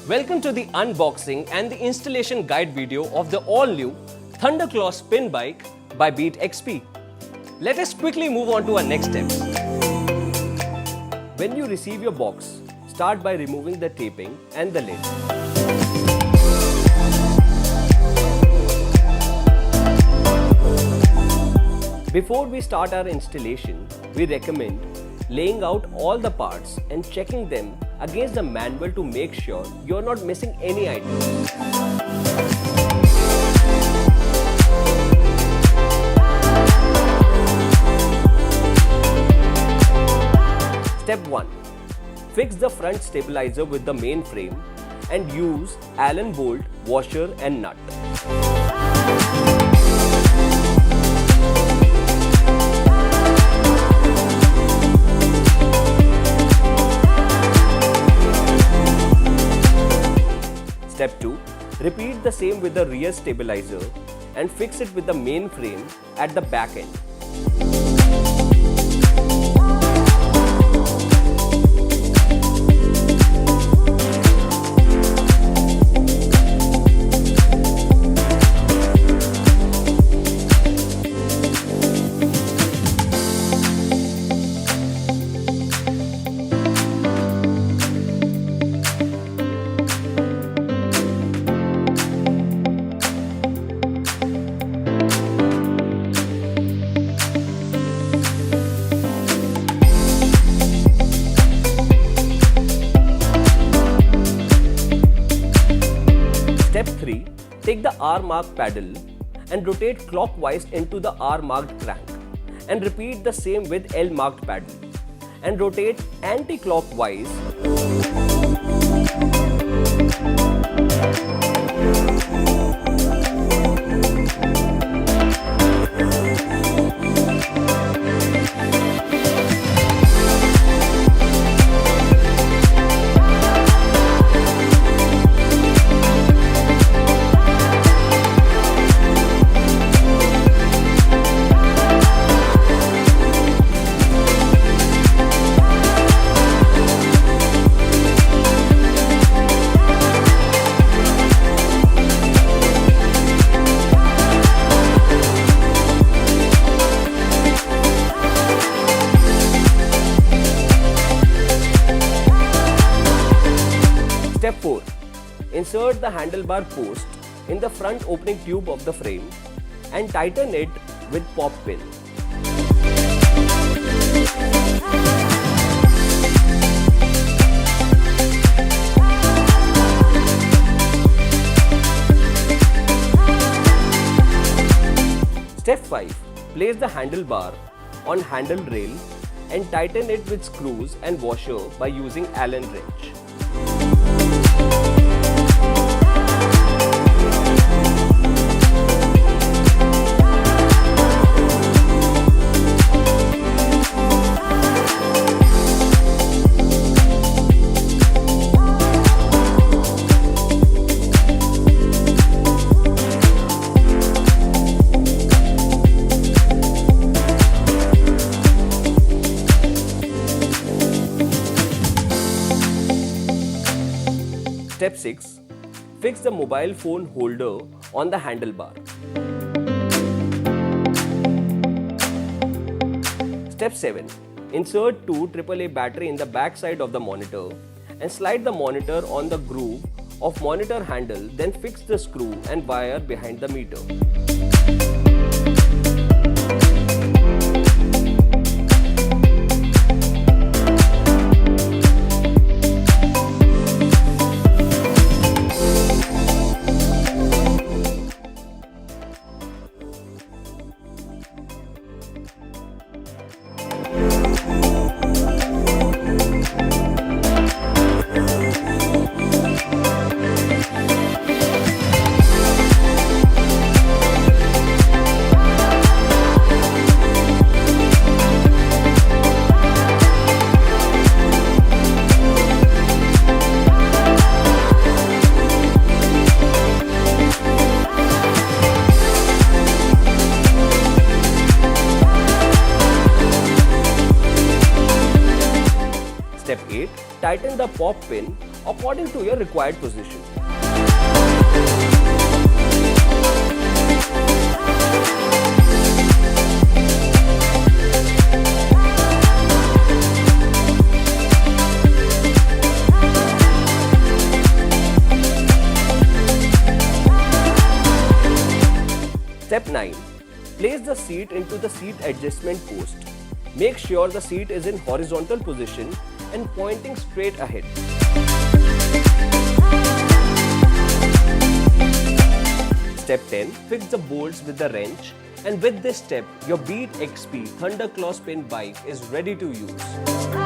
Welcome to the unboxing and the installation guide video of the all-new Thunderclaw spin bike by beatXP. Let us quickly move on to our next steps. When you receive your box, start by removing the taping and the lid. Before we start our installation, we recommend laying out all the parts and checking them against the manual to make sure you're not missing any items. Step 1. Fix the front stabilizer with the main frame and use Allen bolt, washer and nut. Step 2. Repeat the same with the rear stabilizer and fix it with the main frame at the back end. Step 3. Take the R-marked paddle and rotate clockwise into the R-marked crank and repeat the same with L-marked paddle and rotate anti-clockwise. Step 4. Insert the handlebar post in the front opening tube of the frame and tighten it with pop pin. Step 5. Place the handlebar on handle rail and tighten it with screws and washer by using Allen wrench. Step 6. Fix the mobile phone holder on the handlebar. Step 7. Insert two AAA battery in the back side of the monitor and slide the monitor on the groove of monitor handle, then fix the screw and wire behind the meter. Step 8. Tighten the pop pin according to your required position. Step 9. Place the seat into the seat adjustment post. Make sure the seat is in horizontal position and pointing straight ahead. Step 10. Fix the bolts with the wrench, and with this step, your beatXP Thunderclaw spin bike is ready to use.